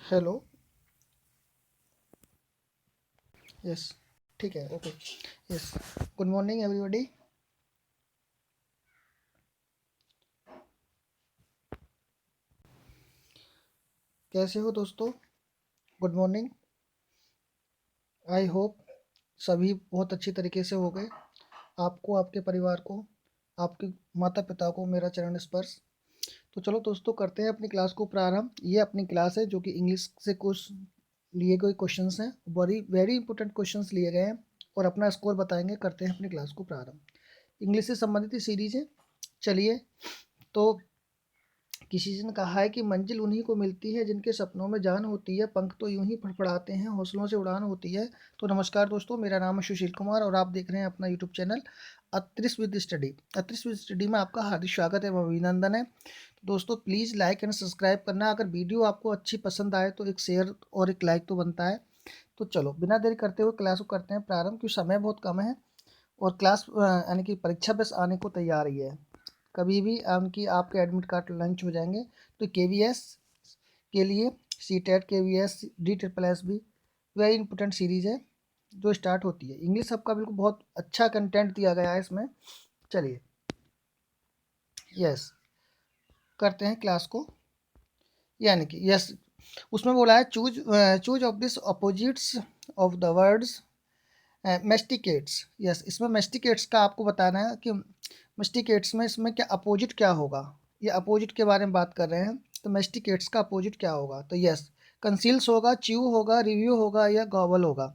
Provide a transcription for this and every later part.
Hello. Yes. ठीक है, okay. Yes. Good morning everybody. कैसे हो दोस्तों? Good morning. आई होप सभी बहुत अच्छी तरीके से हो गए। आपको, आपके परिवार को, आपके माता पिता को मेरा चरण स्पर्श। तो चलो दोस्तों, करते हैं अपनी क्लास को प्रारंभ। ये अपनी क्लास है जो कि इंग्लिश से कुछ लिए गए क्वेश्चंस हैं, वेरी वेरी इंपॉर्टेंट क्वेश्चंस लिए गए हैं और अपना स्कोर बताएंगे। करते हैं अपनी क्लास को प्रारंभ। इंग्लिश से संबंधित ही सीरीज है। चलिए, तो किसी ने कहा है कि मंजिल उन्हीं को मिलती है जिनके सपनों में जान होती है, पंख तो यूं ही फड़फड़ाते हैं, हौसलों से उड़ान होती है। तो नमस्कार दोस्तों, मेरा नाम है सुशील कुमार और आप देख रहे हैं अपना YouTube channel Atris with study. Atris with study में आपका हार्दिक स्वागत है, अभिनंदन है। तो दोस्तों, प्लीज़ लाइक एंड सब्सक्राइब करना। अगर वीडियो आपको अच्छी पसंद आए तो एक शेयर और एक लाइक तो बनता है। तो चलो, बिना देरी करते हुए क्लास को करते हैं प्रारंभ, क्योंकि समय बहुत कम है और क्लास यानी कि परीक्षा बस आने को तैयार ही है। कभी भी उनकी आपके एडमिट कार्ड लंच हो जाएंगे। तो केवीएस के लिए C TET, KVS, D triple S भी वेरी इंपॉर्टेंट सीरीज़ है जो स्टार्ट होती है। इंग्लिश सबका बिल्कुल बहुत अच्छा कंटेंट दिया गया है इसमें। चलिए, यस, करते हैं क्लास को। यानी कि यस, उसमें बोला है choose choose of this opposites of the words masticates. Yes, इसमें मेस्टिकेट्स का आपको बताना है कि मेस्टिकेट्स में इसमें क्या अपोजिट क्या होगा। ये अपोजिट के बारे में बात कर रहे हैं, तो मेस्टिकेट्स का अपोजिट क्या होगा। तो यस, कंसील्स होगा, च्यू होगा, रिव्यू होगा या गॉबल होगा।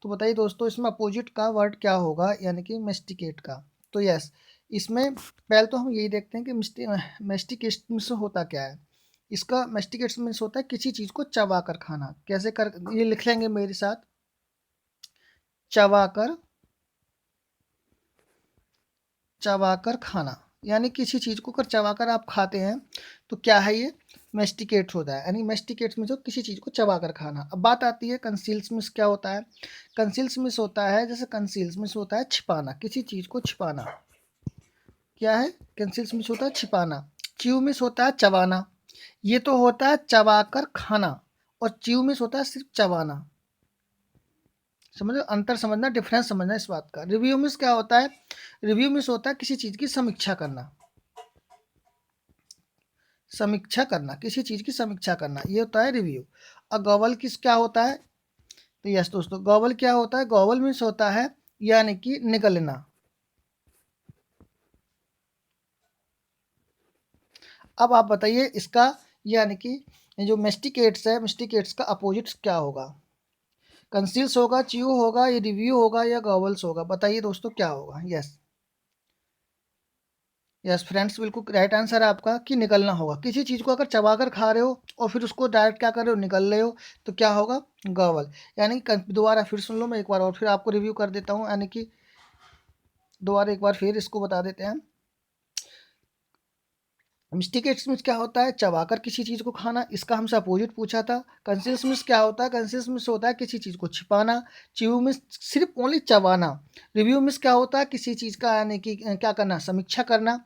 तो बताइए दोस्तों, इसमें अपोजिट का वर्ड क्या होगा यानी कि मेस्टिकेट का। तो यस, इसमें पहले तो हम यही देखते हैं कि मेस्टिकेट मीन्स होता क्या है। इसका मेस्टिकेट मीन्स होता है किसी चीज़ को चबा कर खाना। कैसे कर, ये लिख लेंगे मेरे साथ। चबा कर, चबाकर खाना, यानी किसी चीज़ को अगर चबाकर आप खाते हैं तो क्या है ये, मेस्टिकेट होता है। यानी मेस्टिकेट में जो किसी चीज़ को चबाकर खाना। अब बात आती है कंसील्स मिस क्या होता है। कंसील्स मिस होता है, जैसे कंसील्स मिस होता है छिपाना, किसी चीज़ को छिपाना। क्या है, कंसील्स मिस होता है छिपाना। च्यू मिस होता है चबाना। ये तो होता है चबाकर खाना और च्यू मिस होता है सिर्फ चबाना। समझो, अंतर समझना, डिफरेंस समझना इस बात का। रिव्यू मिस क्या होता है, रिव्यू मिस होता है किसी चीज़ की समीक्षा करना। समीक्षा करना, किसी चीज़ की समीक्षा करना, ये होता है रिव्यू। और गॉवल किस क्या होता है। तो यस दोस्तों, गॉवल क्या होता है, गॉवल मीन्स होता है यानी कि निगलना। अब आप बताइए इसका, यानी कि जो मेस्टिकेट्स है, मेस्टिकेट्स का अपोजिट क्या होगा। कंसील्स होगा, च्यू होगा, ये रिव्यू होगा या गॉवल्स होगा। बताइए दोस्तों क्या होगा। यस, यस फ्रेंड्स, बिल्कुल राइट आंसर है आपका कि निकलना होगा। किसी चीज़ को अगर चबाकर खा रहे हो और फिर उसको डायरेक्ट क्या कर रहे हो, निकल रहे हो, तो क्या होगा, गॉवल। यानी कि दोबारा फिर सुन लो, मैं एक बार और फिर आपको रिव्यू कर देता हूँ। यानी कि दोबारा एक बार फिर इसको बता देते हैं। मिस्टिकेट्स में क्या होता है, चबाकर किसी चीज़ को खाना, इसका हमसे अपोजिट पूछा था। कंसिल्स में क्या होता है, कंसिल्स में होता है किसी चीज़ को छिपाना। च्यू में सिर्फ ओनली चबाना। रिव्यू में क्या होता है किसी चीज़ का यानी कि क्या करना, समीक्षा करना।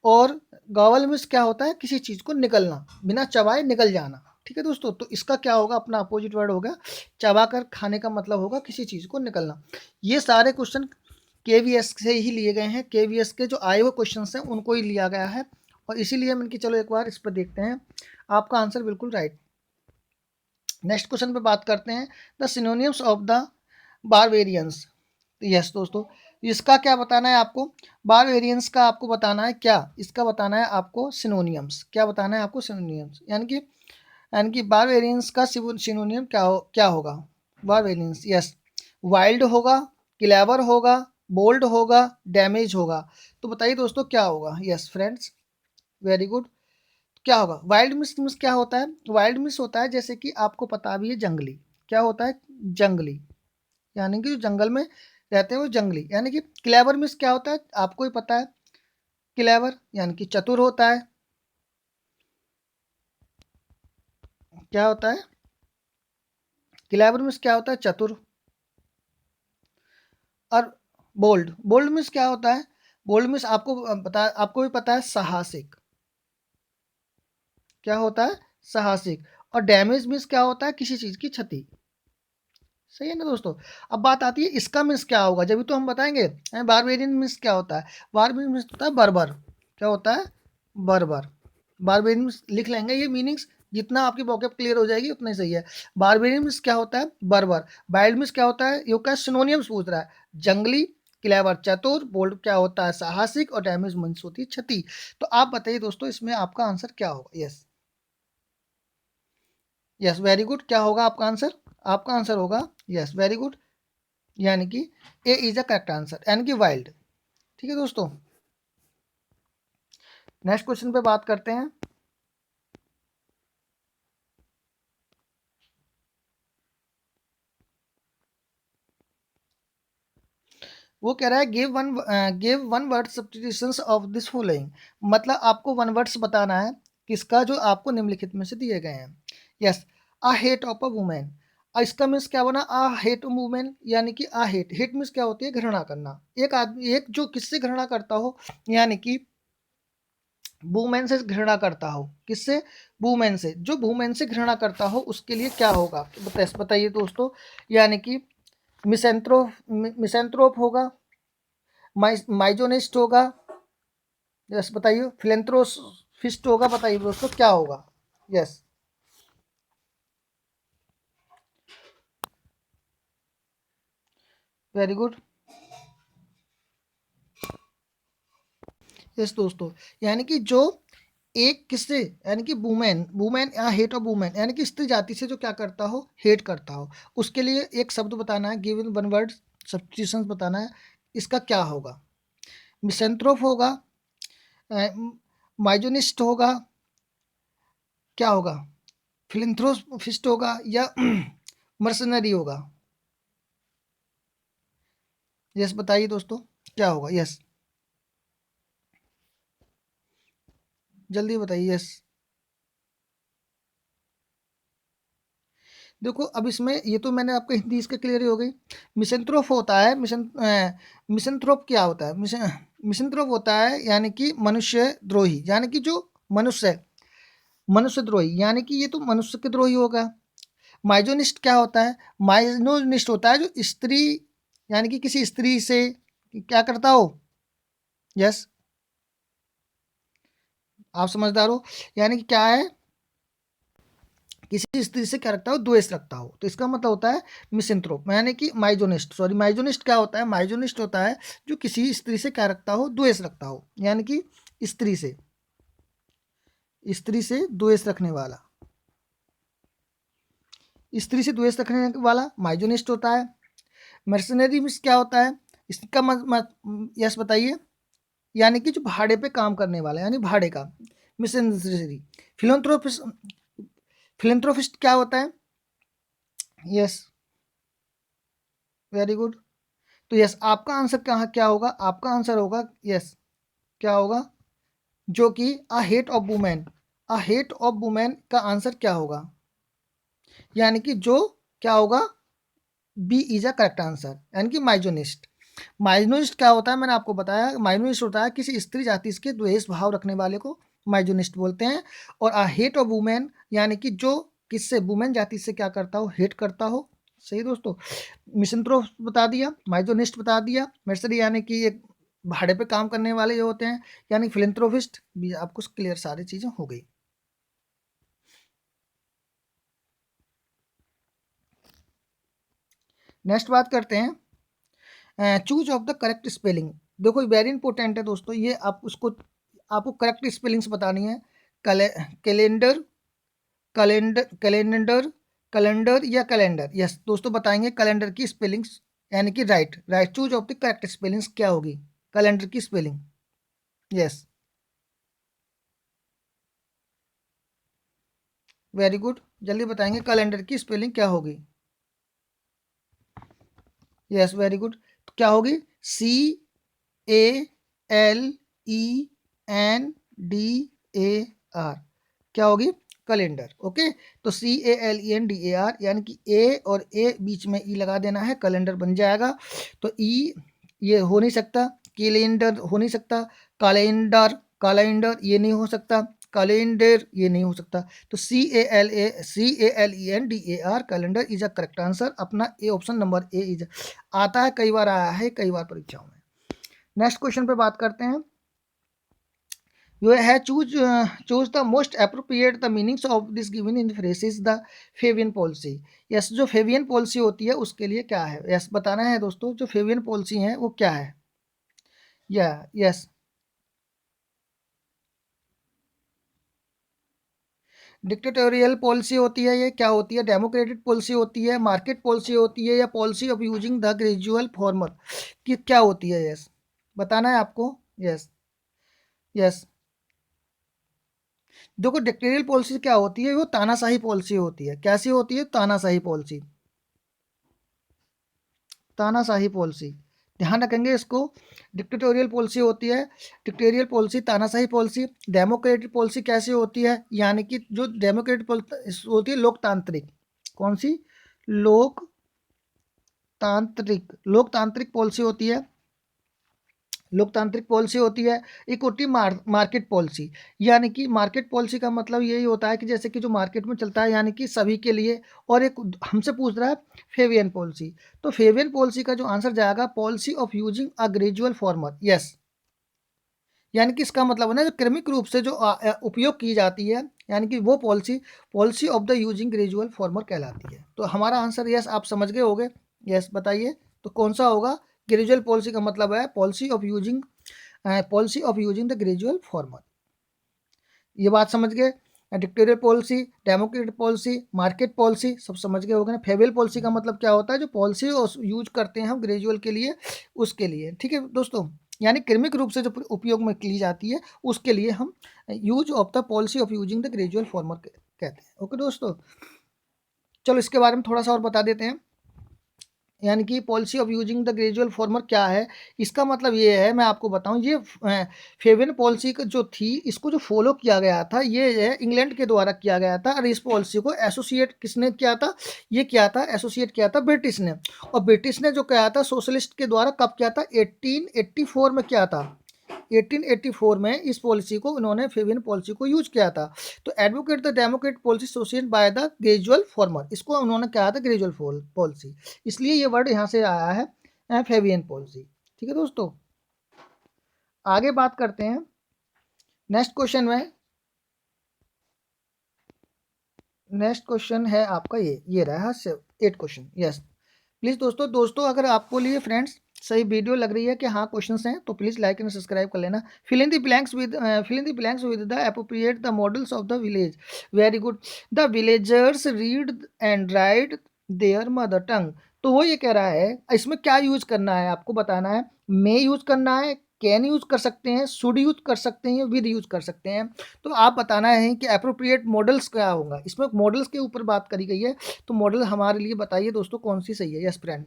और गॉवल में क्या होता है किसी चीज़ को निकलना, बिना चबाए निकल जाना। ठीक है दोस्तों, तो इसका क्या होगा, अपना अपोजिट वर्ड होगा। चबा कर खाने का मतलब होगा किसी चीज़ को निकलना। ये सारे क्वेश्चन केवीएस से ही लिए गए हैं। केवीएस के जो आए हुए क्वेश्चन हैं उनको ही लिया गया है और इसीलिए हम इनकी, चलो एक बार इस पर देखते हैं। आपका आंसर बिल्कुल राइट। नेक्स्ट क्वेश्चन पे बात करते हैं, the synonyms of the barbarians. Yes दोस्तों, इसका क्या बताना है आपको, बारवेरियंस का आपको बताना है क्या, इसका बताना है आपको सिनोनियम्स। क्या बताना है आपको, सिनोनियम्स। यानी कि बारवेरियंस का सिनोनियम क्या होगा। बारवेरियंस, यस, वाइल्ड होगा, क्लेवर होगा, बोल्ड होगा, डैमेज होगा। तो बताइए दोस्तों क्या होगा। Yes friends, very good. क्या होगा, वाइल्ड मिस मिस क्या होता है, वाइल्ड मिस होता है जैसे कि आपको पता भी है जंगली। क्या होता है, जंगली, यानी कि जो जंगल में रहते हैं वो जंगली। यानी कि क्लेवर मिस क्या होता है, आपको ही पता है। क्लेवर यानी कि चतुर होता है। क्या होता है, क्लेवर मिस क्या होता है, चतुर। और बोल्ड, बोल्ड मिस क्या होता है, बोल्ड मिस आपको पता, आपको भी पता है, साहसिक। क्या होता है, साहसिक। और डैमेज मीन्स क्या होता है, किसी चीज़ की क्षति। सही है ना दोस्तों। अब बात आती है इसका मीन्स क्या होगा, जब भी तो हम बताएंगे। बारबेरियन मीन्स क्या होता है, बारबेरियन मीन्स होता है बर्बर। क्या होता है, बर्बर। बारबेरियन लिख लेंगे, ये मीनिंग्स जितना आपकी वोकैब क्लियर हो जाएगी उतना ही सही है। बारबेरियन मीन्स क्या होता है, बर्बर। वाइल्ड मीन्स क्या होता है, ये क्या सिनोनियम्स पूछ रहा है, जंगली, क्लेवर चतुर, बोल्ड क्या होता है साहसिक, और डैमेज मीन्स होती है क्षति। तो आप बताइए दोस्तों इसमें आपका आंसर क्या होगा। यस यस वेरी गुड, क्या होगा आपका आंसर, आपका आंसर होगा यस वेरी गुड, यानी कि ए इज अ करेक्ट आंसर, यानी कि वाइल्ड। ठीक है दोस्तों, नेक्स्ट क्वेश्चन पे बात करते हैं। वो कह रहा है give one word substitutions of this following. मतलब आपको वन वर्ड्स बताना है किसका, जो आपको निम्नलिखित में से दिए गए हैं। Yes, uh hate of a women. इसका मीन्स क्या बना, आ हेट वुमेन, यानी कि आ हेट, हेट मीन्स क्या होती है, घृणा करना। एक आदमी, एक जो किससे घृणा करता हो, यानी कि वुमेन से घृणा करता हो, किससे, वुमेन से। जो वुमेन से घृणा करता हो उसके लिए क्या होगा, बताइए दोस्तों। यानी कि मिसेंथ्रोप होगा, माइजोनिस्ट होगा, यस बताइए, फिलेंथ्रोफिस्ट होगा, बताइए दोस्तों क्या होगा। यस वेरी गुड, यस दोस्तों, यानी कि जो एक किससे, यानी कि वुमेन, वुमेन या हेट ऑफ वुमेन, यानी कि स्त्री जाति से जो क्या करता हो, हेट करता हो, उसके लिए एक शब्द बताना है, गिवन वन वर्ड सब्स्टिट्यूशन बताना है, इसका क्या होगा। मिसेंथ्रोप होगा, माइजोनिस्ट होगा, क्या होगा, फिलेंथ्रोफिस्ट होगा, या मर्सनरी होगा। यस बताइए दोस्तों क्या होगा। यस जल्दी बताइए। यस देखो अब इसमें ये तो मैंने आपको हिंदी इसका क्लियर ही हो गई। मिसेंथ्रोप होता है, मिसेंथ्रोप क्या होता है, मिसेंथ्रोप होता है यानी कि मनुष्य द्रोही, यानी कि जो मनुष्य, मनुष्य द्रोही, यानी कि ये तो मनुष्य के द्रोही होगा। माइजोनिस्ट क्या होता है, माइजोनिस्ट होता है जो स्त्री, यानी कि किसी स्त्री से क्या करता हो। यस आप समझदार हो, यानी कि क्या है, किसी स्त्री से क्या रखता हो, द्वेष रखता हो, तो इसका मतलब होता है मिसेंथ्रोप, यानी कि माइजोनिस्ट, सॉरी माइजोनिस्ट क्या होता है, माइजोनिस्ट होता है जो किसी स्त्री से क्या रखता हो, द्वेष रखता हो, यानी कि स्त्री से, स्त्री से द्वेष रखने वाला, स्त्री से द्वेष रखने वाला माइजोनिस्ट होता है। मर्सनरी में क्या होता है, इसका यस बताइए, यानी कि जो भाड़े पे काम करने वाला, यानी भाड़े का, मिशनरी। फिलोंथ्रोपिस्ट, फिलेंथ्रोपिस्ट क्या होता है। यस वेरी गुड, तो यस आपका आंसर कहाँ क्या होगा, आपका आंसर होगा यस, क्या होगा, जो कि a hate of women, a hate of women का आंसर क्या होगा, यानी कि जो क्या होगा, B is a correct answer, यानी कि माइजोनिस्ट। माइजोनिस्ट क्या होता है, मैंने आपको बताया, माइजोनिस्ट होता है किसी स्त्री जाति के द्वेष भाव रखने वाले को माइजोनिस्ट बोलते हैं। और अ हेट ऑफ वुमेन, यानी कि जो किससे, वुमेन जाति से क्या करता हो, हेट करता हो। सही दोस्तों, मिसंथ्रोप बता दिया, माइजोनिस्ट बता दिया, मर्सरी यानी कि एक भाड़े पे काम करने वाले जो होते हैं, यानी फिलेंथ्रोपिस्ट भी आपको क्लियर, सारी चीज़ें हो गई। नेक्स्ट बात करते हैं choose of the correct spelling. देखो वेरी इंपॉर्टेंट है दोस्तों, ये आप उसको, आपको करेक्ट स्पेलिंग्स बतानी है। कैलेंडर, कैलेंडर, कैलेंडर या कैलेंडर। यस दोस्तों बताएंगे कैलेंडर की स्पेलिंग्स, यानी कि right, right choose of the correct spellings क्या होगी, कैलेंडर की स्पेलिंग। यस वेरी गुड, जल्दी बताएंगे कैलेंडर की स्पेलिंग क्या होगी। यस वेरी गुड, क्या होगी, C A L E N D A R, क्या होगी, कैलेंडर। ओके, तो CALENDAR, यानी कि ए और ए बीच में ई लगा देना है, कैलेंडर बन जाएगा। तो ई ये हो नहीं सकता, कैलेंडर हो नहीं सकता, कैलेंडर, कैलेंडर ये नहीं हो सकता, कैलेंडर ये नहीं हो सकता, तो CALENDAR calendar is a correct answer. अपना A option number A is आता है, कई बार आया है, कई बार परीक्षाओं में। नेक्स्ट क्वेश्चन पे बात करते हैं। You have choose the most appropriate the meanings of this given in phrase is the Fabian policy। Yes, जो फेबियन पॉलिसी होती है उसके लिए क्या है, यस बताना है दोस्तों, जो फेबियन पॉलिसी है वो क्या है। या यस, डिक्टेटोरियल पॉलिसी होती है, ये क्या होती है, डेमोक्रेटिक पॉलिसी होती है, मार्केट पॉलिसी होती है, या policy of using the gradual farmer की क्या होती है, यस बताना है आपको। यस यस, देखो डिक्टेरियल पॉलिसी क्या होती है, वो तानाशाही पॉलिसी होती है। कैसी होती है, तानाशाही पॉलिसी, तानाशाही पॉलिसी, ध्यान रखेंगे इसको। डिक्टेटोरियल पॉलिसी होती है, डिक्टेरियल पॉलिसी, तानाशाही पॉलिसी। डेमोक्रेटिक पॉलिसी कैसी होती है, यानी कि जो डेमोक्रेटिक पॉलिसी होती है लोकतांत्रिक, कौन सी, लोकतांत्रिक पॉलिसी होती है, लोकतांत्रिक पॉलिसी होती है। एक होती है मार्केट पॉलिसी, यानी कि मार्केट पॉलिसी का मतलब यही होता है कि जैसे कि जो मार्केट में चलता है, यानी कि सभी के लिए। और एक हमसे पूछ रहा है फेबियन पॉलिसी, तो फेबियन पॉलिसी का जो आंसर जाएगा policy of using a gradual farmer. Yes, यानी कि इसका मतलब है ना, जो क्रमिक रूप से जो उपयोग की जाती है, यानी कि वो policy policy of the using gradual farmer कहलाती है। तो हमारा आंसर यस आप समझ गए होंगे। यस बताइए, तो कौन सा होगा, ग्रेजुअल पॉलिसी का मतलब है policy of using the gradual former. ये बात समझ गए। Dictatorial policy, democratic policy, market policy सब समझ गए होंगे ना। फेवियल पॉलिसी का मतलब क्या होता है, जो पॉलिसी यूज करते हैं हम ग्रेजुअल के लिए, उसके लिए, ठीक है दोस्तों, यानी क्रमिक रूप से जो उपयोग में की जाती है उसके लिए हम use of the policy of using the gradual farmer कहते हैं। ओके दोस्तों, चलो इसके बारे में थोड़ा सा और बता देते हैं। यानी कि policy of using the gradual farmer क्या है, इसका मतलब ये है, मैं आपको बताऊं, ये फेबियन पॉलिसी जो थी, इसको जो फॉलो किया गया था ये है इंग्लैंड के द्वारा किया गया था। और इस पॉलिसी को एसोसिएट किसने किया था, ये किया था, एसोसिएट किया था ब्रिटिश ने। और ब्रिटिश ने जो किया था सोशलिस्ट के द्वारा, कब किया था, 1884 में किया था। 1884 में इस पॉलिसी को उन्होंने फेबियन पॉलिसी को यूज किया था। तो advocate the democrat policy social by the gradual former, इसको उन्होंने कहा था ग्रेजुअल पॉलिसी, इसलिए ये वर्ड यहाँ से आया है फेबियन पॉलिसी। ठीक है दोस्तों, आगे बात करते हैं। नेक्स्ट क्वेश्चन में, नेक्स्ट क्वेश्चन है आपका ये रहा 8 क्वेश्चन। यस प्लीज़ दोस्तों अगर आपको लिए फ्रेंड्स सही वीडियो लग रही है कि हाँ क्वेश्चंस हैं, तो प्लीज़ लाइक एंड सब्सक्राइब कर लेना। Fill in the blanks with the appropriate the models of the village. Very good. The villagers read and write their mother tongue. तो वो ये कह रहा है, इसमें क्या यूज करना है आपको बताना है। मे यूज करना है, कैन यूज कर सकते हैं, शुड यूज कर सकते हैं, विद यूज कर सकते हैं। तो आप बताना है कि अप्रोप्रिएट मॉडल्स क्या होगा। इसमें मॉडल्स के ऊपर बात करी गई है, तो मॉडल हमारे लिए बताइए दोस्तों कौन सी सही है। Yes friend,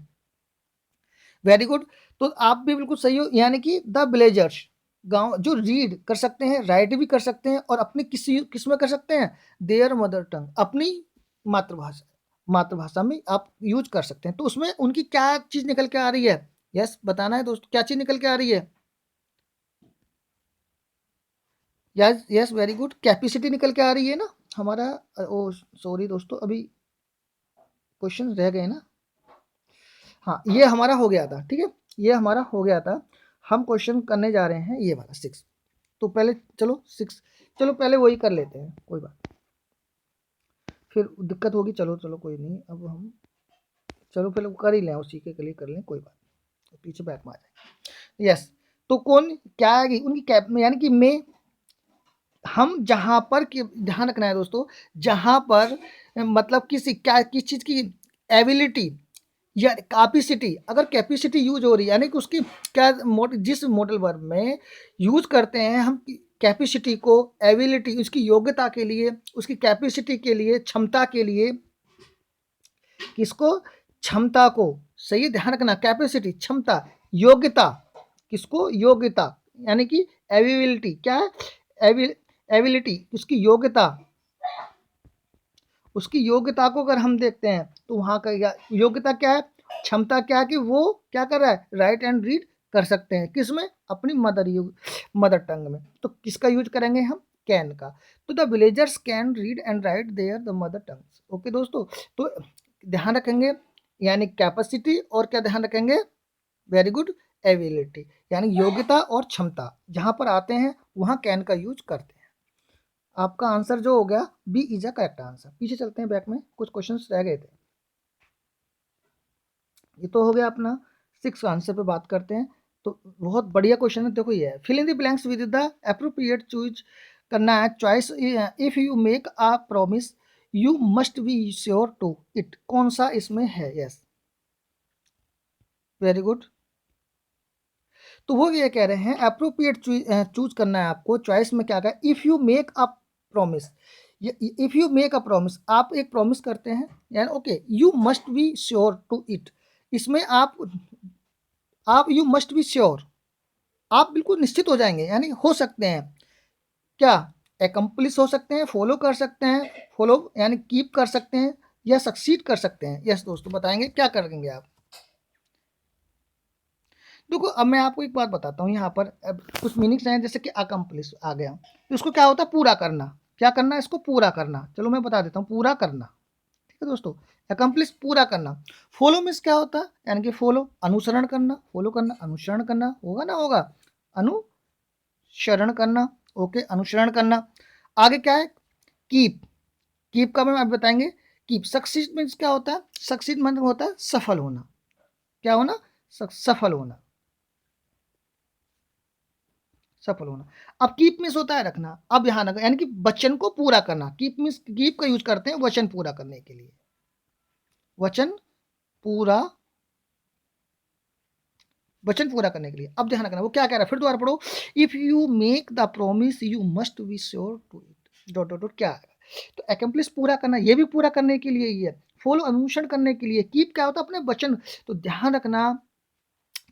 very good. तो आप भी बिल्कुल सही हो, यानी कि द विलेजर्स, गांव जो रीड कर सकते हैं, राइट भी कर सकते हैं, और अपनी किस में कर सकते हैं, देयर मदर टंग, अपनी मातृभाषा में आप यूज कर सकते हैं। तो उसमें उनकी क्या चीज निकल के आ रही है, यस बताना है दोस्तों, क्या चीज निकल के आ रही है। Yes yes very good, capacity निकल के आ रही है ना हमारा। ओ सॉरी दोस्तों, अभी क्वेश्चन रह गए ना। हाँ ये हमारा हो गया था, ठीक है, ये हमारा हो गया था। हम क्वेश्चन करने जा रहे हैं ये वाला 6। तो पहले चलो 6, चलो पहले वही कर लेते हैं, कोई बात, फिर दिक्कत होगी। चलो चलो कोई नहीं, अब हम चलो पहले कर ही लें, उसी के लिए कर लें, कोई बात, तो पीछे बैक में आ जाए। यस, तो कौन क्या आएगी उनकी कैप में, यानी कि में, हम जहां पर ध्यान रखना है दोस्तों, जहां पर मतलब किस चीज की एबिलिटी या कैपेसिटी, अगर कैपेसिटी यूज हो रही है, यानी कि उसकी क्या जिस मॉडल वर्ब में यूज करते हैं हम कैपेसिटी को, एबिलिटी उसकी योग्यता के लिए, उसकी कैपेसिटी के लिए, क्षमता के लिए, किसको, क्षमता को, सही ध्यान रखना, कैपेसिटी क्षमता, योग्यता, किसको, योग्यता, यानी कि एबिलिटी क्या है, एबिलिटी उसकी योग्यता, उसकी योग्यता को अगर हम देखते हैं तो वहाँ का योग्यता क्या है, क्षमता क्या है, कि वो क्या कर रहा है, राइट एंड रीड कर सकते हैं, किसमें, अपनी मदर टंग में। तो किसका यूज करेंगे हम, कैन का। तो the villagers can read and write their the mother tongues. Okay दोस्तों, तो ध्यान रखेंगे यानी कैपेसिटी और क्या ध्यान रखेंगे, वेरी गुड, एबिलिटी यानी योग्यता और क्षमता जहां पर आते हैं वहां कैन का यूज करते हैं। आपका आंसर जो हो गया B is a correct answer. पीछे चलते हैं, बैक में कुछ क्वेश्चंस रह गए थे। ये तो हो गया अपना 6 आंसर पे बात करते हैं। तो बहुत बढ़िया क्वेश्चन है, देखो ये है, fill in the blanks with the appropriate choose करना है choice. If you make a promise you must be sure to it, कौन सा इसमें है? Yes, very good. तो वो ये कह रहे हैं अप्रोप्रिएट चूज करना है आपको, चॉइस में क्या कहा, if you make a promise, if you make a promise, आप एक प्रॉमिस करते हैं यानी okay, you must be sure to it, इसमें आप यू मस्ट बी श्योर, आप बिल्कुल निश्चित हो जाएंगे यानी हो सकते हैं क्या, एकम्प्लिश हो सकते हैं, फॉलो कर सकते हैं, फॉलो यानी कीप कर सकते हैं या सक्सीड कर सकते हैं। यस दोस्तों, बताएंगे क्या करेंगे आप। देखो अब मैं आपको एक बात बताता हूँ, यहाँ पर अब कुछ मीनिंग्स हैं, जैसे कि अकम्प्लिश आ गया, तो इसको क्या होता है, पूरा करना। क्या करना है, इसको पूरा करना। चलो मैं बता देता हूँ, पूरा करना। ठीक है दोस्तों, अकम्प्लिश पूरा करना। फॉलो मीन्स क्या होता है, यानी कि फॉलो अनुसरण करना, फॉलो करना अनुसरण करना, होगा ना, होगा, अनुसरण करना। ओके, अनुसरण करना। आगे क्या है, कीप, कीप का मैं आप बताएंगे, कीप। सक्सीड मीन्स क्या होता है, सक्सीड मतलब होता है सफल होना। क्या होना, सफल होना, सफल होना। अब कीप मीन्स होता है रखना। अब यहाँ रखना यानी कि वचन को पूरा करना। कीप मीन्स, कीप का यूज करते हैं वचन पूरा करने के लिए, वचन पूरा, वचन पूरा करने के लिए। अब ध्यान रखना वो क्या कह रहा है, फिर दोबारा पढ़ो, if you make the promise you must be sure to it, dot dot dot, क्या है, तो एकम्प्लिश पूरा करना, ये भी पूरा करने के लिए ही है। फॉलो अनुसरण करने के लिए। कीप क्या होता है, अपने वचन। तो ध्यान रखना,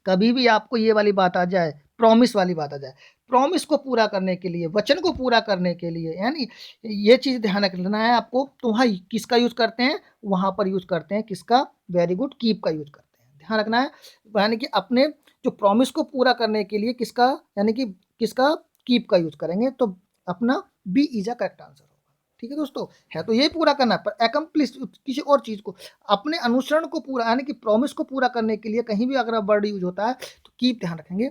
कभी भी आपको ये वाली बात आ जाए, प्रॉमिस वाली बात आ जाए, प्रॉमिस को पूरा करने के लिए, वचन को पूरा करने के लिए, यानी ये चीज ध्यान रखना है आपको। तो वहाँ किसका यूज करते हैं, वहां पर यूज करते हैं किसका, वेरी गुड, कीप का यूज करते हैं। ध्यान रखना है, यानी कि अपने जो प्रॉमिस को पूरा करने के लिए किसका, यानी कि किसका, कीप का यूज करेंगे। तो अपना B is a correct answer होगा। ठीक है दोस्तों, है तो ये पूरा करना, पर एकम्प्लिश किसी और चीज को, अपने अनुसरण को पूरा यानी कि प्रॉमिस को पूरा करने के लिए कहीं भी अगर वर्ड यूज होता है तो कीप ध्यान रखेंगे।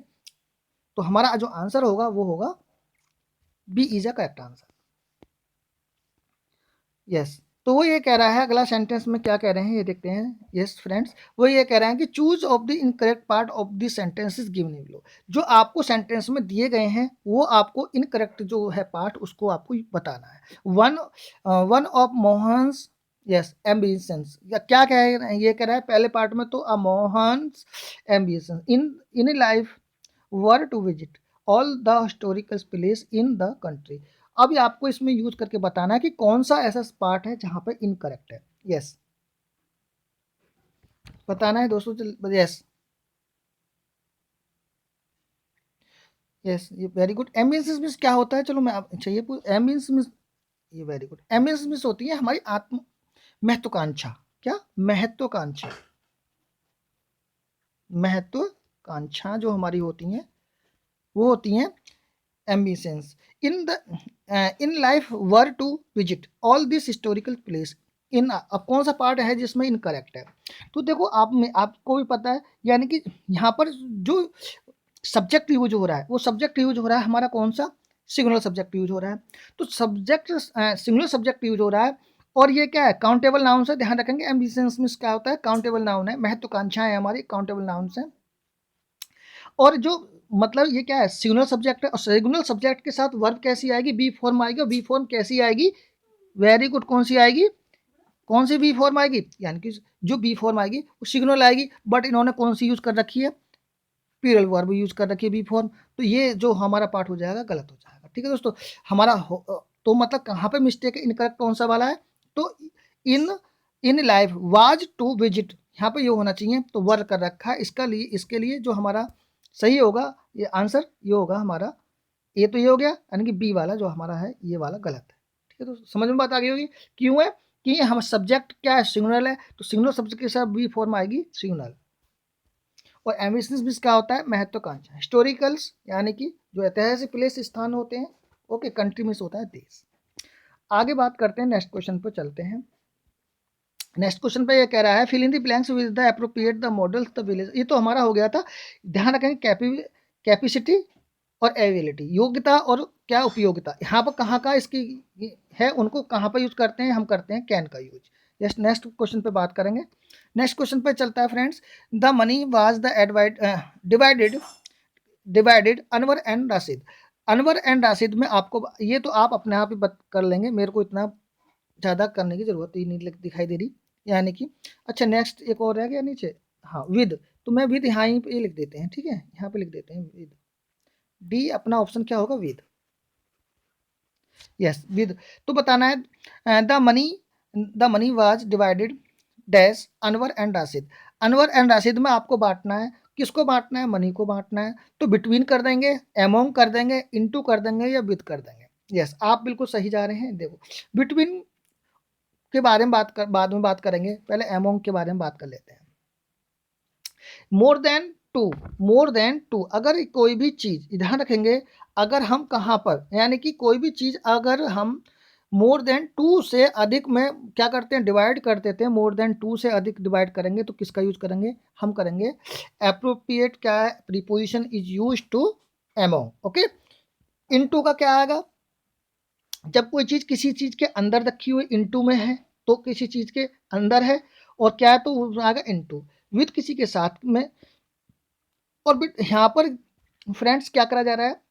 तो हमारा जो आंसर होगा वो होगा B is a correct answer. Yes, तो वो ये कह रहा है, अगला सेंटेंस में क्या कह रहे हैं ये देखते हैं। यस फ्रेंड्स, वो ये कह रहे हैं कि choose of the incorrect part of the sentences given below, जो आपको सेंटेंस में दिए गए हैं वो आपको इनकरेक्ट जो है पार्ट उसको आपको बताना है। One one of Mohan's, yes, ambitions, या क्या कह रहे हैं, ये कह रहा है पहले पार्ट में, तो a Mohan's ambition in life were to visit all the historical place in the country. अब आपको इसमें यूज करके बताना है कि कौन सा ऐसा पार्ट है जहां पर इनकरेक्ट है। यस, बताना है दोस्तों। यस, यस, ये वेरी गुड। एम्बिशंस मीन्स क्या होता है, चलो मैं अच्छा ये एम्बिशंस मीन्स, ये वेरी गुड, एम्बिशंस मीन्स होती है हमारी आत्म महत्वाकांक्षा। क्या, महत्वाकांक्षा, महत्वाकांक्षा जो हमारी होती हैं वो होती हैं ambitions in the in life were to visit all these historical place इन। अब कौन सा पार्ट है जिसमें इनकरेक्ट है, तो देखो आप में आपको भी पता है, यानी कि यहाँ पर जो सब्जेक्ट यूज हो रहा है वो सब्जेक्ट यूज हो रहा है हमारा कौन सा, सिंगुलर सब्जेक्ट यूज हो रहा है। तो सब्जेक्ट सिंगुलर सब्जेक्ट यूज हो रहा है, और ये क्या है, काउंटेबल नाउन से। ध्यान रखेंगे एम्बिशंस में क्या होता है, काउंटेबल नाउन है, महत्वाकांक्षाएं हमारी काउंटेबल नाउन है। और जो मतलब ये क्या है, सिंगुलर सब्जेक्ट है, और सिंगुलर सब्जेक्ट के साथ वर्ब कैसी आएगी, बी फॉर्म आएगी, और बी फॉर्म कैसी आएगी, वेरी गुड, कौन सी आएगी, कौन सी बी फॉर्म आएगी, यानी कि जो बी फॉर्म आएगी वो सिग्नल आएगी, बट इन्होंने कौन सी यूज कर रखी है, प्लूरल वर्ब यूज कर रखी है बी फॉर्म। तो ये जो हमारा पार्ट हो जाएगा गलत हो जाएगा। ठीक है दोस्तों, हमारा तो मतलब कहाँ पे मिस्टेक है, इनकरेक्ट कौन सा वाला है, तो in in life was to visit, यहाँ पे ये होना चाहिए, तो वर्क कर रखा है इसका लिए, इसके लिए जो हमारा सही होगा ये आंसर ये होगा हमारा ए। तो ये हो गया, यानी कि बी वाला जो हमारा है ये वाला गलत है। ठीक है, तो समझ में बात आ गई होगी क्यों है, कि हम सब्जेक्ट क्या है, सिग्नल है, तो सिग्नल सब्जेक्ट के साथ बी फॉर्म आएगी सिग्नल। और एम्बिशंस भी क्या होता है, महत्वाकांक्षा। हिस्टोरिकल्स यानी कि जो ऐतिहासिक प्लेस स्थान होते हैं ओके, कंट्री मीन्स होता है देश। आगे बात करते हैं, नेक्स्ट क्वेश्चन पर चलते हैं। नेक्स्ट क्वेश्चन पे ये कह रहा है fill in the blanks with the appropriate the models the village. ये तो हमारा हो गया था। ध्यान रखेंगे कैपेसिटी और एबिलिटी, योग्यता और क्या उपयोगिता, यहाँ पर कहाँ का इसकी है, उनको कहाँ पर यूज करते हैं, हम करते हैं कैन का यूज। जस्ट नेक्स्ट क्वेश्चन पे बात करेंगे। नेक्स्ट क्वेश्चन पे चलता है friends, the money was the divided divided Anwar and Rashid. Anwar and Rashid में आपको ये तो आप अपने आप ही कर लेंगे, मेरे को इतना ज़्यादा करने की ज़रूरत ही नहीं दिखाई दे रही, यानी कि अच्छा नेक्स्ट एक और रह गया नीचे, हाँ विद, तो मैं विद यहाँ ही पे लिख देते हैं, ठीक है, यहाँ पे लिख देते हैं विद, डी अपना ऑप्शन क्या होगा, विद, यस विद। तो बताना है the money was divided dash Anwar and Rashid. Anwar and Rashid में आपको बांटना है, किसको बांटना है, मनी को बांटना है, तो बिटवीन कर देंगे, एमोंग कर देंगे, इनटू कर देंगे या विद कर देंगे। यस आप बिल्कुल सही जा रहे हैं। देखो बिटवीन के बारे में बाद में बात करेंगे, पहले एमोंग के बारे में बात कर लेते हैं। मोर देन टू, अगर कोई भी चीज, ध्यान रखेंगे, अगर हम कहाँ पर, यानी कि कोई भी चीज अगर हम मोर देन टू से अधिक में क्या करते हैं, डिवाइड कर देते हैं, मोर देन टू से अधिक डिवाइड करेंगे तो किसका यूज करेंगे, हम करेंगे एप्रोप्रिएट, क्या है, preposition is use to among. Okay, into का क्या आएगा, जब कोई चीज किसी चीज के अंदर रखी हुई इनटू में है तो किसी चीज के अंदर है, और क्या है तो आएगा इनटू। विद किसी के साथ में, और यहाँ पर फ्रेंड्स क्या करा जा रहा है,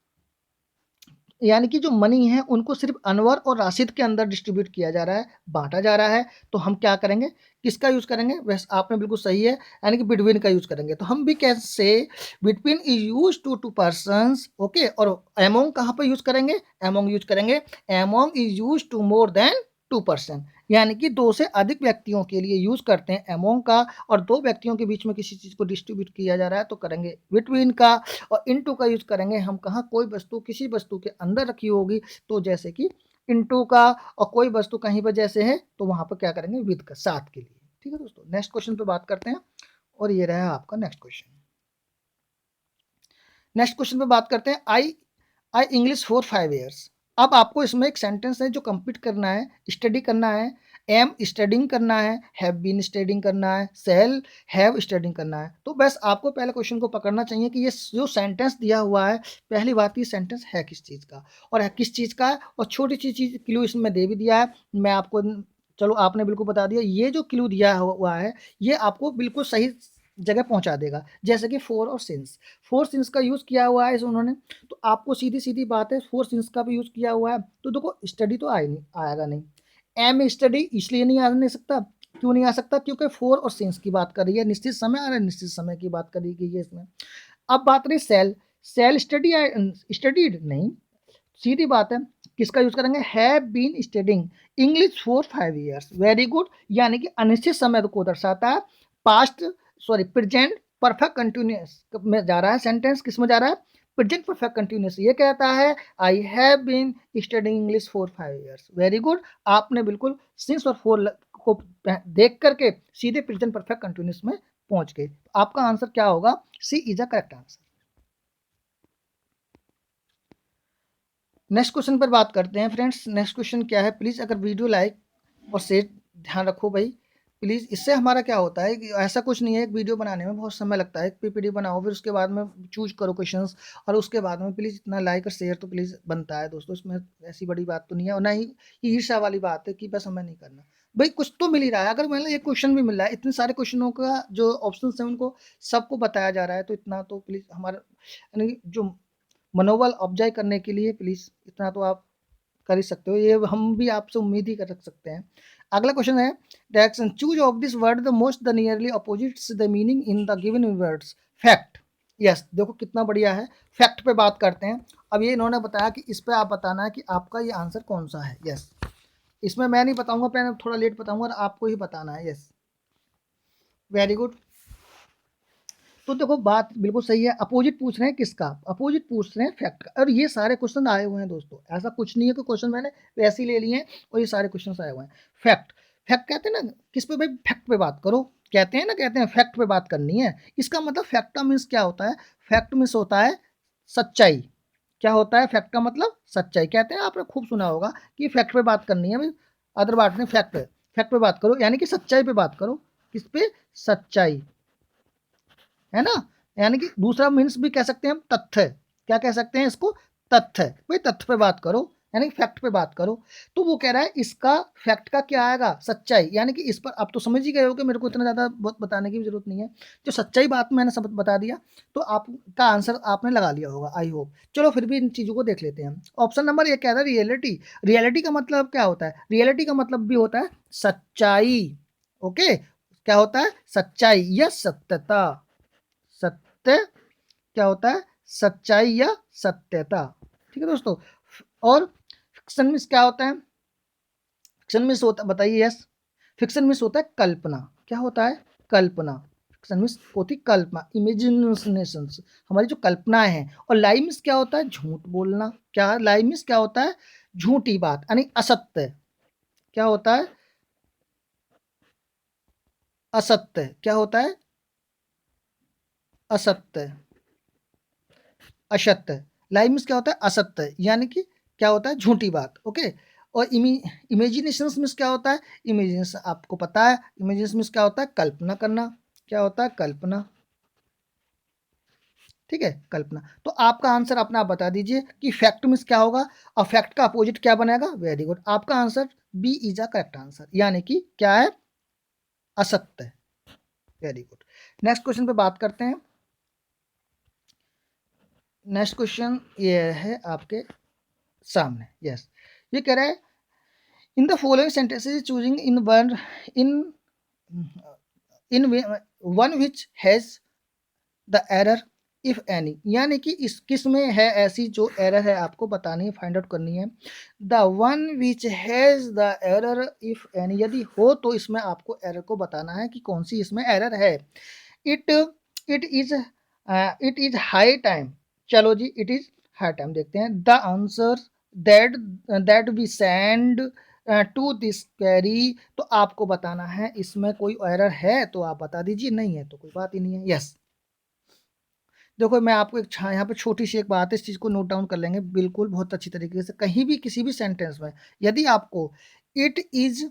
यानी कि जो मनी है उनको सिर्फ अनवर और राशिद के अंदर डिस्ट्रीब्यूट किया जा रहा है, बांटा जा रहा है, तो हम क्या करेंगे, किसका यूज करेंगे, वैसे आपने बिल्कुल सही है, यानी कि बिटवीन का यूज करेंगे। तो हम भी कैसे, between is use to persons, okay, और एमोंग कहाँ पर यूज करेंगे, एमोंग यूज करेंगे, among is use to more than 2%, यानी कि 2 से अधिक व्यक्तियों के लिए यूज करते हैं एमोंग का, और 2 व्यक्तियों के बीच में किसी चीज को डिस्ट्रीब्यूट किया जा रहा है तो करेंगे बिटवीन का, और इनटू का यूज करेंगे हम कहाँ, कोई वस्तु किसी वस्तु के अंदर रखी होगी तो जैसे कि इनटू का, और कोई वस्तु कहीं पर जैसे है तो वहां पर क्या करेंगे, विद का, साथ के लिए। ठीक है दोस्तों, नेक्स्ट क्वेश्चन पे बात करते हैं, और ये रहा आपका नेक्स्ट क्वेश्चन। नेक्स्ट क्वेश्चन पे बात करते हैं, आई इंग्लिश फॉर 5 ईयर्स। अब आपको इसमें एक सेंटेंस है जो कंप्लीट करना है, स्टडी करना है, एम स्टडिंग करना है, हैव बीन स्टडिंग करना है, सेल हैव स्टडिंग करना है। तो बस आपको पहले क्वेश्चन को पकड़ना चाहिए कि ये जो सेंटेंस दिया हुआ है, पहली बात ये सेंटेंस है किस चीज़ का, और है किस चीज़ का है, और छोटी सी चीज़ क्लू इसमें दे भी दिया है, मैं आपको, चलो आपने बिल्कुल बता दिया, ये जो क्लू दिया हुआ है ये आपको बिल्कुल सही जगह पहुंचा देगा, जैसे कि फोर और सिंस, फोर सिंस का यूज़ किया हुआ है उन्होंने, तो आपको सीधी सीधी बात है फोर सिंस का भी यूज़ किया हुआ है, तो देखो स्टडी तो आएगा नहीं, एम स्टडी इसलिए नहीं आ नहीं सकता, क्यों नहीं आ सकता, क्योंकि फोर और सिंस की बात कर रही है, निश्चित समय और निश्चित समय की बात करी गई है इसमें। अब बात रही सेल स्टडी स्टडीड नहीं, सीधी बात है, किसका यूज करेंगे, have been studying English for 5 years, very good, यानी कि अनिश्चित समय को दर्शाता है, past sorry present perfect continuous में जा रहा है, सेंटेंस किस में जा रहा है, प्रेजेंट परफेक्ट कंटिन्यूस, ये कहता है I have been studying English for 5 years, very good, आपने बिल्कुल सिंस और फोर को देख करके सीधे प्रेजेंट परफेक्ट कंटिन्यूस में पहुंच गए। आपका आंसर क्या होगा, C is a correct answer. Next question पर बात करते हैं फ्रेंड्स। नेक्स्ट क्वेश्चन क्या है, प्लीज़ अगर वीडियो लाइक और शेयर ध्यान रखो भाई प्लीज़, इससे हमारा क्या होता है कि ऐसा कुछ नहीं है, एक वीडियो बनाने में बहुत समय लगता है, एक पीपीटी बनाओ फिर उसके बाद में चूज करो क्वेश्चंस, और उसके बाद में प्लीज़ इतना लाइक और शेयर तो प्लीज़ बनता है दोस्तों, इसमें ऐसी बड़ी बात तो नहीं है, और ना ही ये ईर्ष्या वाली बात है कि बस हमें नहीं करना। भाई कुछ तो मिल ही रहा है, अगर मतलब एक क्वेश्चन भी मिल रहा है, इतने सारे क्वेश्चनों का जो ऑप्शन है उनको सबको बताया जा रहा है, तो इतना तो प्लीज़ हमारा यानी जो मनोबल अफजाई करने के लिए प्लीज़ इतना तो आप कर ही सकते हो, ये हम भी आपसे उम्मीद ही कर रख सकते हैं। अगला क्वेश्चन है, direction choose of this word the most the nearly opposites the meaning in the given words, fact, yes देखो कितना बढ़िया है, फैक्ट पे बात करते हैं। अब ये इन्होंने बताया कि इस पे आप बताना है कि आपका ये आंसर कौन सा है, यस इसमें मैं नहीं बताऊंगा, मैं थोड़ा लेट बताऊंगा और आपको ही बताना है, यस वेरी गुड। तो देखो बात बिल्कुल सही है, अपोजिट पूछ रहे हैं किसका, अपोजिट पूछ रहे हैं फैक्ट का, और ये सारे क्वेश्चन आए हुए हैं दोस्तों, ऐसा कुछ नहीं है कि क्वेश्चन मैंने वैसे ही ले लिए हैं, और ये सारे क्वेश्चन आए हुए हैं। फैक्ट, फैक्ट कहते हैं ना किस पे भाई, फैक्ट पे बात करो, कहते हैं ना, कहते हैं फैक्ट पे बात करनी है, इसका मतलब फैक्ट का मीन्स क्या होता है, फैक्ट मीन्स होता है सच्चाई, क्या होता है फैक्ट का मतलब सच्चाई। कहते हैं आपने खूब सुना होगा कि फैक्ट पे बात करनी है, अदर बात नहीं, फैक्ट पे बात करो, यानी कि सच्चाई पे बात करो। किस पे? सच्चाई, है ना। यानी कि दूसरा मीन्स भी कह सकते हैं हम तथ्य। क्या कह सकते हैं इसको? तथ्य। भाई तथ्य पे बात करो, यानी फैक्ट पे बात करो। तो वो कह रहा है इसका फैक्ट का क्या आएगा? सच्चाई। यानी कि इस पर आप तो समझ ही गए हो कि मेरे को इतना ज़्यादा बहुत बताने की भी जरूरत नहीं है। जो सच्चाई बात मैंने सब बता दिया, तो आपका आंसर आपने लगा लिया होगा, आई होप। चलो फिर भी इन चीज़ों को देख लेते हैं। ऑप्शन नंबर एक कह रहा है रियलिटी। रियलिटी का मतलब क्या होता है? रियलिटी का मतलब भी होता है सच्चाई। ओके, क्या होता है? सच्चाई या सत्यता। सत्य क्या होता है? सच्चाई या सत्यता। ठीक है दोस्तों। और फिक्शन मीन्स क्या होता है? फिक्शन मीन्स होता, बताइए। यस, फिक्शन मीन्स होता है कल्पना। क्या होता है? कल्पना। फिक्शन मीन्स होती कल्पना, इमेजिनेशन, हमारी जो कल्पनाएं हैं। और लाई मीन्स क्या होता है? झूठ बोलना। क्या लाई मीन्स क्या होता है? झूठी बात, यानी असत्य। क्या होता है? असत्य। क्या होता है? असत्य, असत्य। लाई मीन्स क्या होता है? असत्य, यानी कि क्या होता है? झूठी बात। ओके। और इमेजिनेशन मीन्स क्या होता है? इमेजिनेशन आपको पता है, इमेजिनेशन मीन्स क्या होता है? कल्पना करना। क्या होता है? कल्पना। ठीक है, कल्पना। तो आपका आंसर अपना आप बता दीजिए कि फैक्ट मीन्स क्या होगा, और फैक्ट का अपोजिट क्या बनेगा? वेरी गुड, आपका answer B is a correct answer, यानी कि क्या है? असत्य। Very good. नेक्स्ट क्वेश्चन पे बात करते हैं। नेक्स्ट क्वेश्चन ये है आपके सामने। यस, ये कह रहा है in the following sentences choosing in in one which has the error if any, यानी कि इस किस में है ऐसी जो एरर है, आपको बतानी है, फाइंड आउट करनी है। The one which has the error if any, यदि हो तो इसमें आपको एरर को बताना है कि कौन सी इसमें एरर है। It it is it is high time. चलो जी, इट इज हाई टाइम देखते हैं। The answer that that we send to this carry, तो आपको बताना है इसमें कोई एरर है तो आप बता दीजिए, नहीं है तो कोई बात ही नहीं है। यस, देखो मैं आपको एक यहाँ पे छोटी सी एक बात है, इस चीज़ को नोट डाउन कर लेंगे बिल्कुल बहुत अच्छी तरीके से। कहीं भी किसी भी सेंटेंस में यदि आपको it is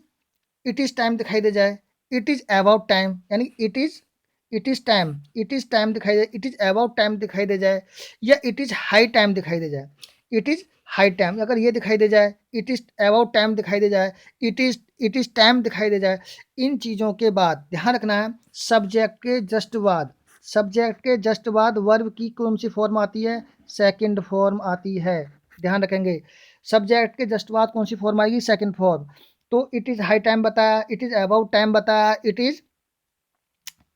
it is time दिखाई दे जाए, इट इज अबाउट टाइम, यानी इट इज टाइम दिखाई दे, इट इज अबाउट टाइम दिखाई दे जाए, या इट इज हाई टाइम दिखाई दे जाए, इट इज हाई टाइम अगर ये दिखाई दे जाए, इट इज अबाउट टाइम दिखाई दे जाए, इट इज टाइम दिखाई दे जाए, इन चीज़ों के बाद ध्यान रखना है सब्जेक्ट के जस्ट बाद, सब्जेक्ट के जस्ट बाद वर्ब की कौन सी फॉर्म आती है? सेकंड फॉर्म आती है। ध्यान रखेंगे, सब्जेक्ट के जस्ट बाद कौन सी फॉर्म आएगी? Second form. तो इट इज़ हाई टाइम बताया, इट इज़ अबाउट टाइम बताया, इट इज़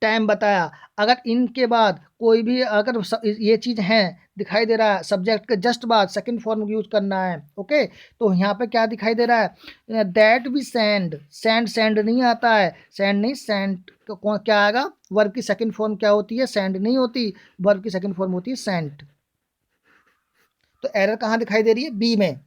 टाइम बताया। अगर इनके बाद कोई भी अगर ये चीज़ है दिखाई दे रहा है, सब्जेक्ट के जस्ट बाद सेकंड फॉर्म यूज करना है। ओके, तो यहाँ पे क्या दिखाई दे रहा है? दैट भी सेंड, सेंड नहीं आता है, सेंड नहीं, सेंड क्या आएगा? वर्ब की सेकंड फॉर्म क्या होती है? सेंड नहीं होती, वर्ब की सेकंड फॉर्म होती है सेंट। तो एरर कहाँ दिखाई दे रही है? बी में।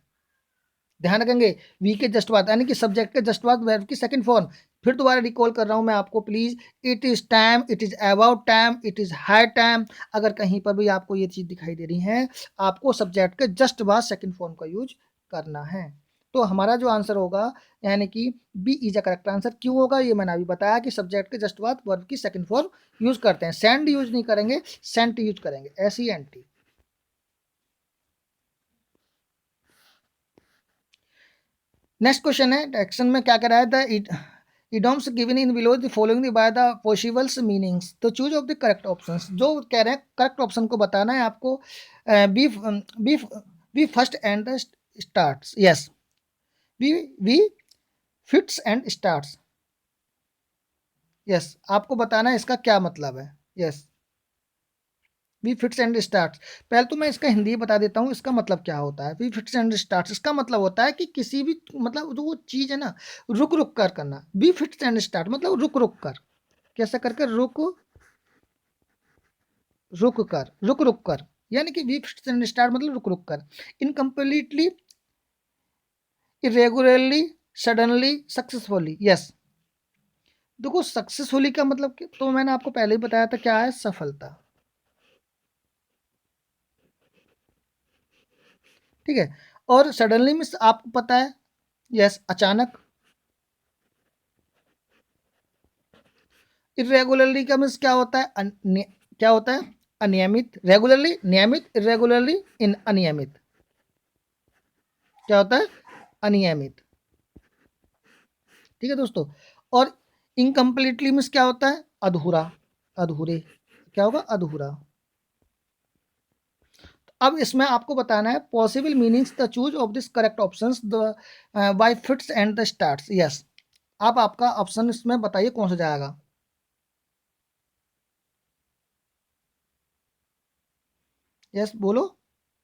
ध्यान रखेंगे, वी के जस्ट बाद, यानी कि सब्जेक्ट के जस्ट बाद वर्ब की सेकंड फॉर्म। फिर दोबारा रिकॉल कर रहा हूं मैं आपको please, it is time, it is about time, it is high time. अगर कहीं पर भी आपको ये चीज दिखाई दे रही है, आपको सब्जेक्ट के जस्ट बाद सेकंड फॉर्म का यूज करना है। तो हमारा जो आंसर होगा, यानी कि B is a correct answer. क्यों होगा ये मैंने अभी बताया कि सब्जेक्ट के जस्ट बाद वर्ब की सेकंड फॉर्म यूज करते हैं, सेंड यूज नहीं करेंगे, सेंट यूज करेंगे, S E N T. Next question है, एक्शन में क्या कह रहा है? The idioms given in below the following by the possible meanings, तो choose of the correct options. जो कह रहे हैं करेक्ट ऑप्शन को बताना है आपको। B B B first and starts. Yes, B B fits and starts. Yes, आपको बताना है इसका क्या मतलब है। Yes, we fits and starts. पहले तो मैं इसका हिंदी बता देता हूँ इसका मतलब क्या होता है। वी फिट्स एंड स्टार्ट्स इसका मतलब होता है कि किसी भी मतलब जो वो चीज़ है ना, रुक रुक कर करना। वी फिट्स एंड स्टार्ट मतलब रुक रुक कर, कैसा करके? रुक रुक रुक कर, यानी कि वी फिट्स एंड स्टार्ट मतलब रुक रुक कर, incompletely, irregularly, suddenly, successfully. Yes, देखो सक्सेसफुली का मतलब तो मैंने आपको पहले ही बताया था क्या है? सफलता। ठीक है। और सडनली मीन्स आपको पता है, यस, अचानक। इरेगुलरली का मीन्स क्या होता है, क्या होता है, अनियमित। रेगुलरली नियमित, इरेगुलरली इन अनियमित। क्या होता है, अनियमित। ठीक है दोस्तों। और इनकम्प्लीटली मीन्स क्या होता है, अधूरा, अधूरे। क्या होगा, अधूरा। अब इसमें आपको बताना है possible meanings the choose of this correct options the by fits and the starts. Yes, आप आपका ऑप्शन इसमें बताइए कौन सा जाएगा। यस बोलो।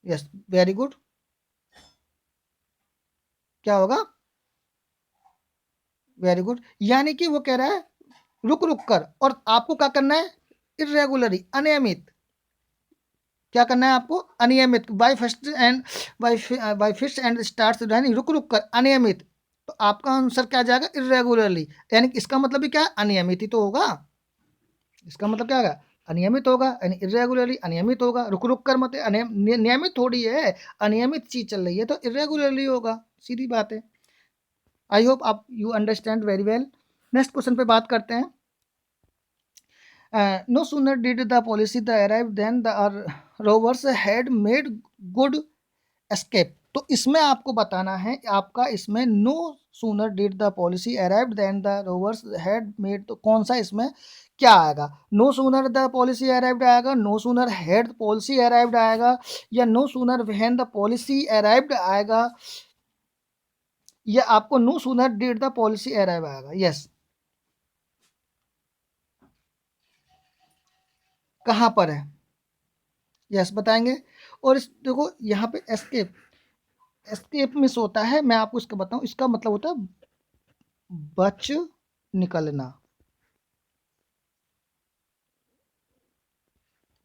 Yes, very good. क्या होगा, वेरी गुड। यानी कि वो कह रहा है रुक रुक कर, और आपको क्या करना है, इरेगुलरली, अनियमित। क्या करना है आपको, अनियमित। By first and by fist and starts, यानी रुक रुक कर, अनियमित। तो आपका आंसर क्या जाएगा, इरेगुलरली। यानी कि इसका मतलब भी क्या है, अनियमित ही तो होगा। इसका मतलब क्या होगा, अनियमित होगा, यानी इरेगुलरली अनियमित होगा। रुक रुक कर मत, नियमित थोड़ी है, अनियमित चीज चल रही है तो इरेगुलरली होगा, सीधी बात है। आई होप आप you understand very well. Next question पे बात करते हैं। No sooner did the policy the arrive then the rovers had made good escape. तो इसमें आपको बताना है, आपका इसमें no sooner did the policy arrive then the rovers had made, तो कौन सा इसमें क्या आएगा, no sooner the policy arrived आएगा, no sooner had policy arrived आएगा, या no sooner when the policy arrived आएगा, या आपको no sooner did the policy arrive आएगा। यस, कहाँ पर है, यस बताएंगे। और इस देखो यहाँ पे एस्केप, एस्केप मिस होता है, मैं आपको इसका बताऊं, इसका मतलब होता है बच निकलना,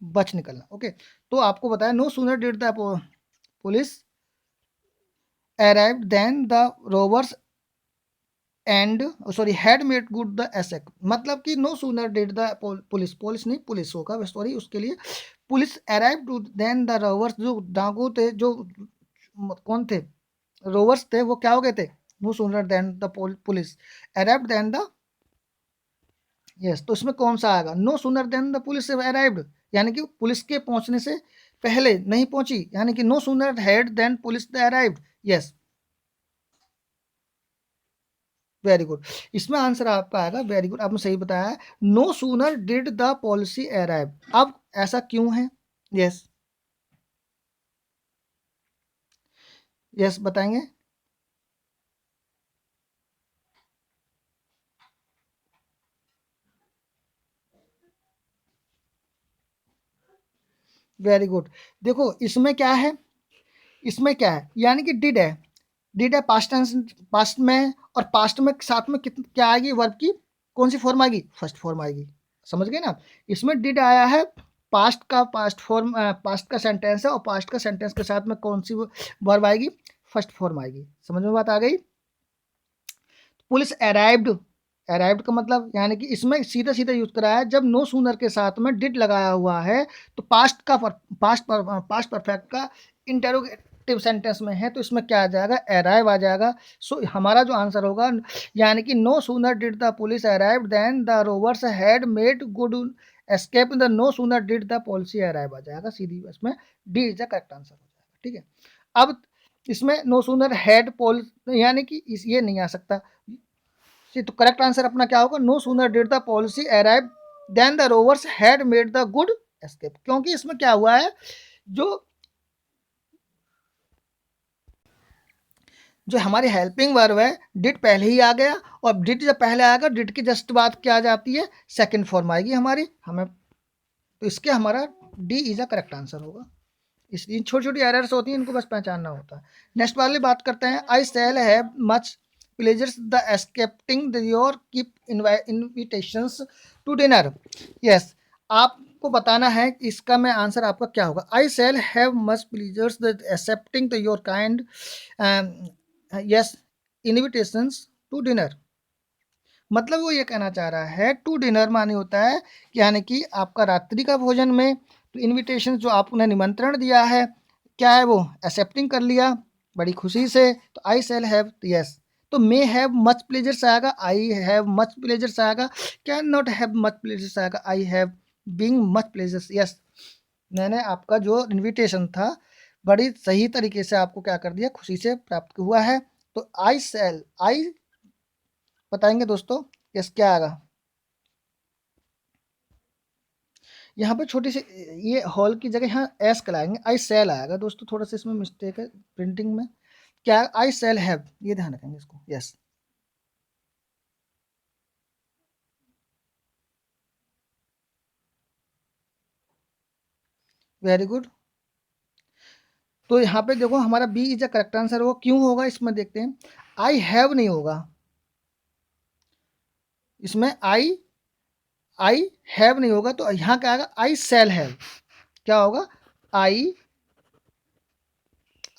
बच निकलना। ओके, तो आपको बताया no sooner did the police arrived then the rovers and sorry had made good the escape. मतलब कि no sooner did the police, police नहीं, पुलिस होगा सॉरी, उसके लिए police arrived then the rovers, जो डाकू थे, जो कौन थे, रोवर्स थे, वो क्या हो गए थे, no sooner then the police arrived then the, yes. तो इसमें कौन सा आएगा, no sooner then the police arrived, यानी कि पुलिस के पहुंचने से पहले नहीं पहुंची, यानी कि no sooner had then police the arrived. Yes, very good. इसमें आंसर आपका आएगा, वेरी गुड, आपने सही बताया है, no sooner did the policy arrive. अब ऐसा क्यों है, यस, यस बताएंगे। Very good. देखो इसमें क्या है, इसमें क्या है, यानी कि डिड है, डिड है पास्ट टेंस, पास्ट में, और पास्ट में साथ में क्या आएगी, वर्ब की कौन सी फॉर्म आएगी, फर्स्ट फॉर्म आएगी। समझ गए ना, इसमें डिड आया है, पास्ट का, पास्ट फॉर्म, पास्ट का सेंटेंस है, और पास्ट का सेंटेंस के साथ में कौन सी वर्ब आएगी, फर्स्ट फॉर्म आएगी। समझ में बात आ गई। पुलिस अराइव्ड, अराइव्ड का मतलब यानी कि इसमें सीधा सीधा यूज करा है, जब नो सूनर के साथ में डिड लगाया हुआ है तो पास्ट का, पास्ट परफेक्ट का इंटेरोगेटिव सेंटेंस में है, तो इसमें क्या आ जाएगा, अराइव आ जाएगा। सो हमारा जो आंसर होगा, यानी कि no sooner did the police arrive then the rovers had made good escape, the no sooner did the policy arrive आ जाएगा, सीधी इसमें D is the correct answer हो जाएगा। ठीक है। अब इसमें नो सूनर हैड पोल, यानी कि ये नहीं आ सकता, तो करेक्ट आंसर अपना क्या होगा, no sooner did the policy arrive then the rovers had made the good escape. क्योंकि इसमें क्या हुआ है, जो जो हमारी हेल्पिंग वर्ब है, डिड पहले ही आ गया, और डिड जब पहले आएगा, डिड की जस्ट बात क्या आ जाती है, सेकंड फॉर्म आएगी हमारी, हमें, तो इसके हमारा D is a correct answer होगा। इस छोटी छोटी एरर्स होती हैं, इनको बस पहचानना होता है। नेक्स्ट वाली बात करते हैं, I shall have much pleasures the accepting the your keep invitations to dinner. Yes, आपको बताना है कि इसका मैं आंसर आपका क्या होगा। I shall have much pleasures the accepting the your kind, yes, invitations to dinner. मतलब वो ये कहना चाह रहा है, टू डिनर माने होता है यानी कि आपका रात्रि का भोजन में, तो इनविटेशन जो आपने निमंत्रण दिया है, क्या है वो, एक्सेप्टिंग कर लिया बड़ी खुशी से, तो आई शैल हैव, यस। तो मे हैव मच प्लेजर से आएगा आई हैव मच प्लेजर से आएगा, can not have much pleasure से आएगा I have being much pleasure, yes. मैंने आपका जो इनविटेशन था बड़ी सही तरीके से आपको क्या कर दिया, खुशी से प्राप्त हुआ है। तो आई शैल, आई बताएंगे दोस्तों, यस क्या आएगा। यहाँ पे छोटी सी ये हॉल की जगह यहाँ एस कराएंगे, आई सेल आएगा दोस्तों, थोड़ा सा इसमें मिस्टेक है प्रिंटिंग में। क्या आई सेल हैव, ये ध्यान रखेंगे इसको, यस। Very good. तो यहाँ पे देखो हमारा B is a correct answer, वो क्यों होगा इसमें देखते हैं। आई हैव नहीं होगा इसमें, आई हैव नहीं होगा, तो यहाँ क्या आएगा, आई सेल हैव। क्या होगा, I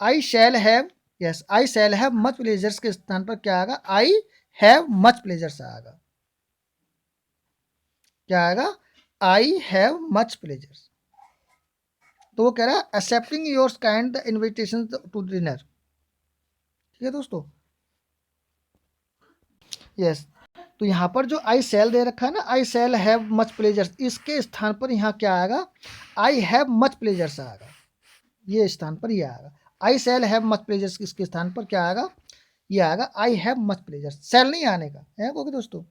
I shall have, yes I shall have much pleasures के स्थान पर क्या आएगा, आई हैव मच प्लेजर्स आएगा। क्या आएगा, आई हैव मच प्लेजर्स। तो वो कह रहा है excepting your kind the invitation to dinner. ठीक है दोस्तों, यस। तो यहाँ पर जो आई सेल दे रखा है ना, आई सेल हैव मच प्लेजर्स, इसके स्थान पर यहाँ क्या आएगा, आई हैव मच प्लेजर्स आएगा। ये स्थान पर ये आएगा, I shall have much pleasures, इसके स्थान पर क्या आएगा, ये आएगा I have much pleasures, shall नहीं आने का है वो दोस्तों।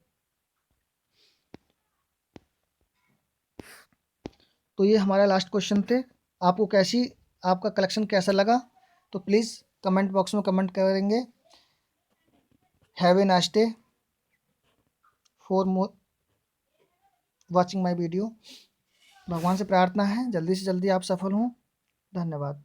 तो ये हमारा लास्ट क्वेश्चन थे। आपको कैसी, आपका कलेक्शन कैसा लगा, तो प्लीज़ कमेंट बॉक्स में कमेंट करेंगे। Have a nice day for more watching my video. भगवान से प्रार्थना है जल्दी से जल्दी आप सफल हों। धन्यवाद।